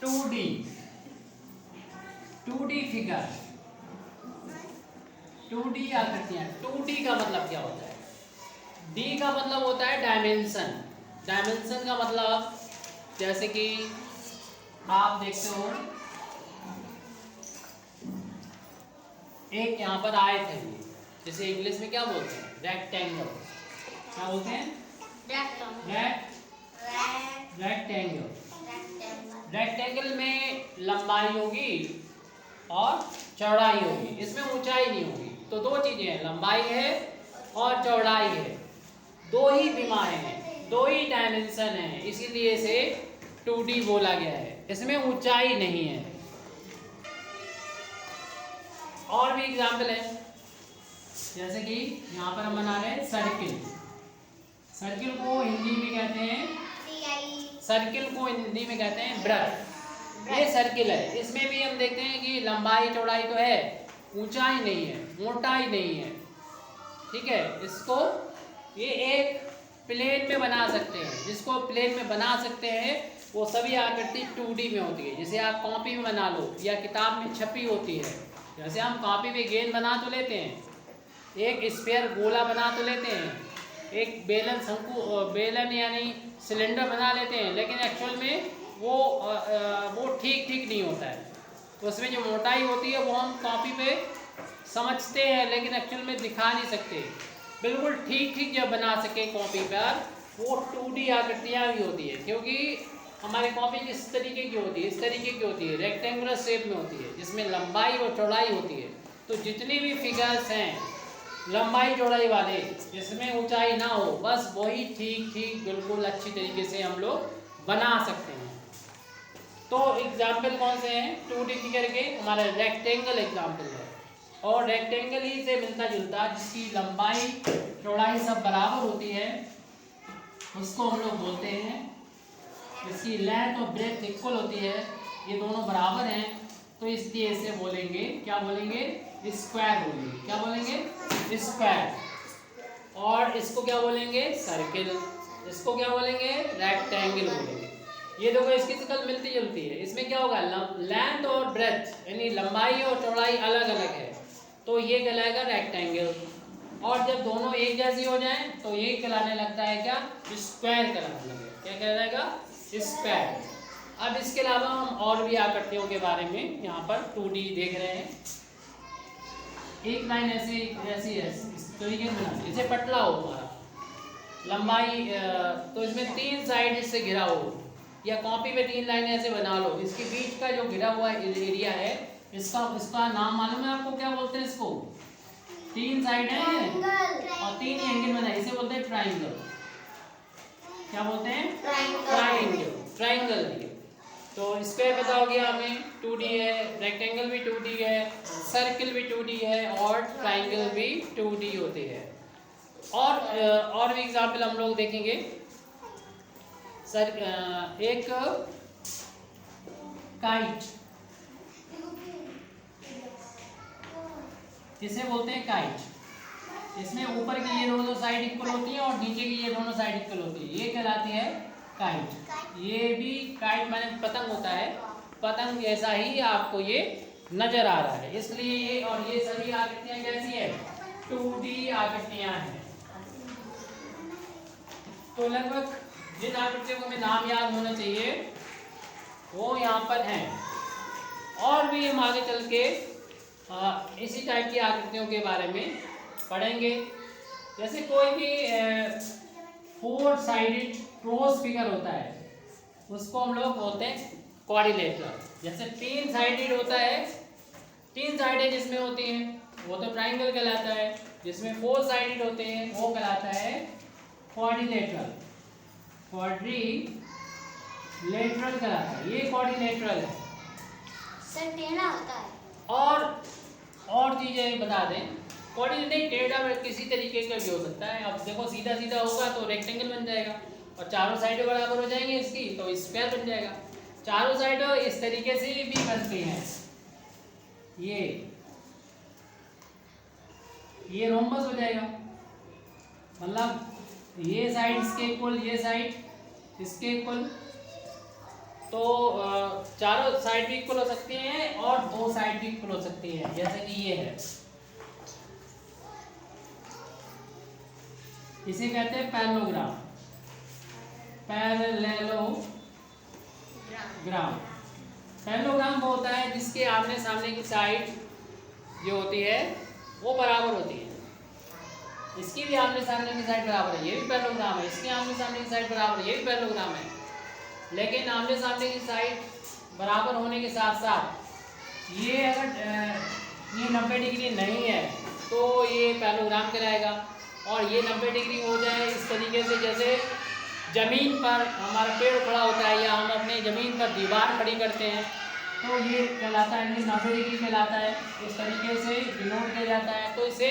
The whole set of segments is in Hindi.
2D 2D फिगर, 2D आकृतियां। 2D का मतलब क्या होता है? D का मतलब होता है डायमेंशन। डायमेंशन का मतलब जैसे कि आप देखते हो एक यहाँ पर आयत है, ये जैसे इंग्लिश में क्या बोलते हैं? रेक्टेंगल। क्या बोलते हैं? रेक्टेंगल। रेक्टेंगल में लंबाई होगी और चौड़ाई होगी, इसमें ऊंचाई नहीं होगी। तो दो चीजें हैं, लंबाई है और चौड़ाई है, दो ही विमाएं हैं, दो ही डायमेंशन है, इसीलिए इसे 2D बोला गया है। इसमें ऊंचाई नहीं है। और भी एग्जाम्पल है, जैसे कि यहाँ पर हम बना रहे हैं सर्किल। सर्किल को हिंदी में कहते हैं वृत्त। ये सर्किल है, इसमें भी हम देखते हैं कि लंबाई चौड़ाई तो है, ऊंचाई नहीं है, मोटाई नहीं है। ठीक है, इसको ये एक प्लेन में बना सकते हैं। जिसको प्लेन में बना सकते हैं वो सभी आकृति 2D में होती है। जैसे आप कॉपी में बना लो या किताब में छपी होती है। जैसे हम कॉपी में गेंद बना तो लेते हैं, एक स्फीयर गोला बना तो लेते हैं, एक बेलन यानी सिलेंडर बना लेते हैं, लेकिन एक्चुअल में वो ठीक नहीं होता है। तो उसमें जो मोटाई होती है वो हम कॉपी पे समझते हैं, लेकिन एक्चुअल में दिखा नहीं सकते। बिल्कुल ठीक जब बना सके कॉपी पर, वो 2D आकृतियाँ भी होती है। क्योंकि हमारी कॉपी किस तरीके की होती है? इस तरीके की होती है, रेक्टेंगुलर शेप में होती है, जिसमें लंबाई और चौड़ाई होती है। तो जितनी भी फिगर्स हैं लंबाई चौड़ाई वाले, जिसमें ऊंचाई ना हो, बस वही ठीक बिल्कुल अच्छी तरीके से हम लोग बना सकते हैं। तो एग्जाम्पल कौन से हैं 2D फिगर के? हमारा रेक्टेंगल एग्जाम्पल है, और रेक्टेंगल ही से मिलता जुलता, जिसकी लंबाई चौड़ाई सब बराबर होती है, उसको हम लोग बोलते हैं, जिसकी लेंथ और ब्रेथ इक्वल होती है, ये दोनों बराबर हैं, तो इसलिए इसे बोलेंगे, क्या बोलेंगे? स्क्वायर बोलेंगे। क्या बोलेंगे? स्क्वायर। और इसको क्या बोलेंगे? सर्किल। इसको क्या बोलेंगे? रेक्टेंगल बोलेंगे। ये देखो, इसकी शक्ल मिलती जुलती है। इसमें क्या होगा? लेंथ और ब्रेथ यानी लंबाई और चौड़ाई अलग अलग है, तो ये कहलाएगा रेक्टेंगल। और जब दोनों एक जैसी हो जाएं तो ये कहलाने लगता है क्या? स्क्वायर कहलाने लगेगा। क्या कहलाएगा? स्क्वायर। अब इसके अलावा हम और भी आकृतियों के बारे में यहाँ पर 2D देख रहे हैं। एक लाइन ऐसी इस तरीके से बना, जैसे पटला हो हमारा, लंबाई तो इसमें 3 साइड से घिरा हो, या कॉपी में 3 लाइन ऐसे बना लो। इसके बीच का जो घिरा हुआ एरिया है, इसका नाम मालूम है आपको? क्या बोलते हैं इसको? 3 साइड है और 3 एंगल बनाए, इसे बोलते हैं ट्राइंगल। क्या बोलते हैं? ट्राइंगल। तो स्क्वायर पता हो गया हमें, 2D है, रेक्टेंगल भी 2D है, सर्किल भी 2D है, और ट्राइंगल भी 2D होती है। और भी एग्जाम्पल हम लोग देखेंगे। एक काइट, इसे बोलते हैं काइट। इसमें ऊपर की ये दोनों साइड इक्वल होती हैं और नीचे की ये दोनों साइड इक्वल होती है, ये कहलाती है काइट। ये भी काइट माने पतंग होता है, पतंग जैसा ही आपको ये नजर आ रहा है, इसलिए ये और ये सभी आकृतियां कैसी है? 2D आकृतियां हैं। तो लगभग जिन आकृतियों को हमें नाम याद होना चाहिए वो यहाँ पर हैं। और भी हम आगे चल के इसी टाइप की आकृतियों के बारे में पढ़ेंगे। जैसे कोई भी 4 साइडेड क्रॉस फिगर होता है, उसको हम लोग बोलते हैं क्वाड्रिलेटरल। जैसे 3 साइडेड होता है, 3 साइडें जिसमें होती हैं वो तो ट्राइंगल कहलाता है, जिसमें 4 साइडेड होते हैं वो कहलाता है क्वाड्रिलेटरल। क्वाड्रिलेटरल कहलाता है, ये क्वाड्रिलेटरल है। सर टेढ़ा होता है। और चीजें बता दें, क्वाड्रिलेटरल टेढ़ा किसी तरीके का भी हो सकता है। अब देखो, सीधा होगा तो रेक्टेंगल बन जाएगा, और चारों साइडें बराबर हो जाएंगी इसकी तो स्क्वायर बन जाएगा। चारों साइडें इस तरीके से भी बनती हैं। ये रोम्बस हो जाएगा, मतलब ये साइड इसके इक्वल, ये साइड इसके इक्वल, तो चारों साइड भी इक्वल हो सकती हैं और दो साइड भी इक्वल हो सकती हैं, जैसे कि ये है, इसे कहते हैं पैरेललोग्राम। पैरेललोग्राम पैरेललोग्राम वो होता है जिसके आमने सामने की साइड जो होती है वो बराबर होती है। इसकी भी आमने सामने की साइड बराबर है, ये भी पैरेललोग्राम है। इसकी आमने सामने की साइड बराबर है, ये भी पैरेललोग्राम है। लेकिन आमने सामने की साइड बराबर होने के साथ साथ ये अगर ये 90 डिग्री नहीं है तो ये पैरेललोग्राम कहलाएगा। और ये 90 डिग्री हो जाए इस तरीके से, जैसे ज़मीन पर हमारा पेड़ खड़ा होता है या हम अपने ज़मीन पर दीवार खड़ी करते हैं, तो ये कहलाता है, ये 90 डिग्री कहलाता है। इस तरीके से डिनोट किया जाता है, तो इसे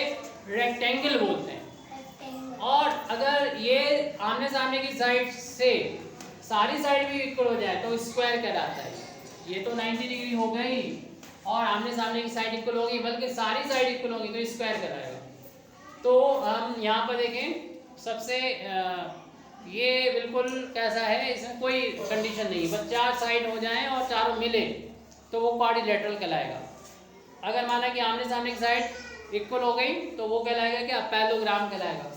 रेक्टेंगल बोलते हैं। और अगर ये आमने सामने की साइड से सारी साइड भी इक्वल हो जाए तो स्क्वायर कहलाता है। ये तो 90 डिग्री हो गई और आमने सामने की साइड इक्वल होगी, बल्कि सारी साइड इक्वल होगी तो स्क्वायर कहलाएगा। तो हम यहाँ पर देखें, सबसे ये बिल्कुल कैसा है, इसमें कोई कंडीशन नहीं, बस चार साइड हो जाएं और चारों मिले तो वो क्वाड्रिलेटरल कहलाएगा। अगर माना कि आमने सामने की साइड इक्वल हो गई तो वो कहलाएगा क्या, पैरेललोग्राम कहलाएगा।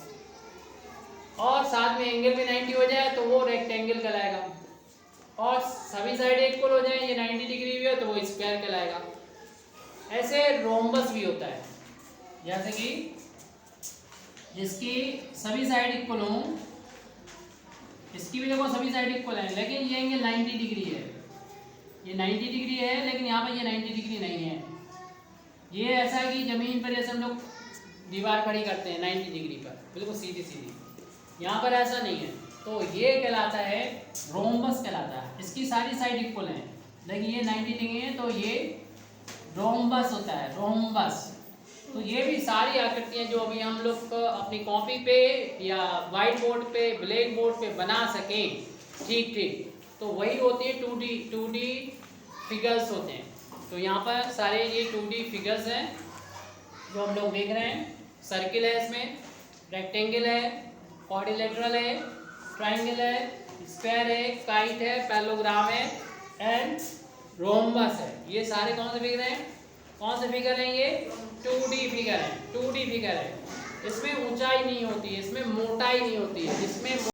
और साथ में एंगल भी 90 हो जाए तो वो रेक्टेंगल कहलाएगा। और सभी साइड इक्वल हो जाए, ये 90 डिग्री भी हो तो वो स्क्वायर कहलाएगा। ऐसे रोम्बस भी होता है, जैसे कि जिसकी सभी साइड इक्वल हों, इसकी भी देखो सभी साइड इक्वल है, लेकिन ये एंगल 90 डिग्री है, ये 90 डिग्री है, लेकिन यहाँ पर ये 90 डिग्री नहीं है। ये ऐसा है कि ज़मीन पर जैसे हम लोग दीवार खड़ी करते हैं 90 डिग्री पर, बिल्कुल सीधी सीधी, यहाँ पर ऐसा नहीं है। तो ये कहलाता है रोम्बस कहलाता है। इसकी सारी साइड इक्वल हैं, लेकिन ये 90 डिग्री है तो ये रोम्बस होता है, रोम्बस। तो ये भी सारी आकृतियाँ जो अभी हम लोग अपनी कॉपी पे या वाइट बोर्ड पे, ब्लैक बोर्ड पे बना सकें ठीक ठीक, तो वही होती है 2D फिगर्स होते हैं। तो यहाँ पर सारे ये 2D फिगर्स हैं जो हम लोग देख रहे हैं। सर्किल है, इसमें रेक्टेंगल है, क्वाड्रिलेटरल है, ट्राइंगल है, स्क्वायर है, काइट है, पैरेललोग्राम है एंड रोम्बस है। ये सारे कौन से फिगर हैं, कौन से फिगर हैं, ये 2D फिगर है। 2D फिगर है, इसमें ऊंचाई नहीं होती है, इसमें मोटाई नहीं होती है, इसमें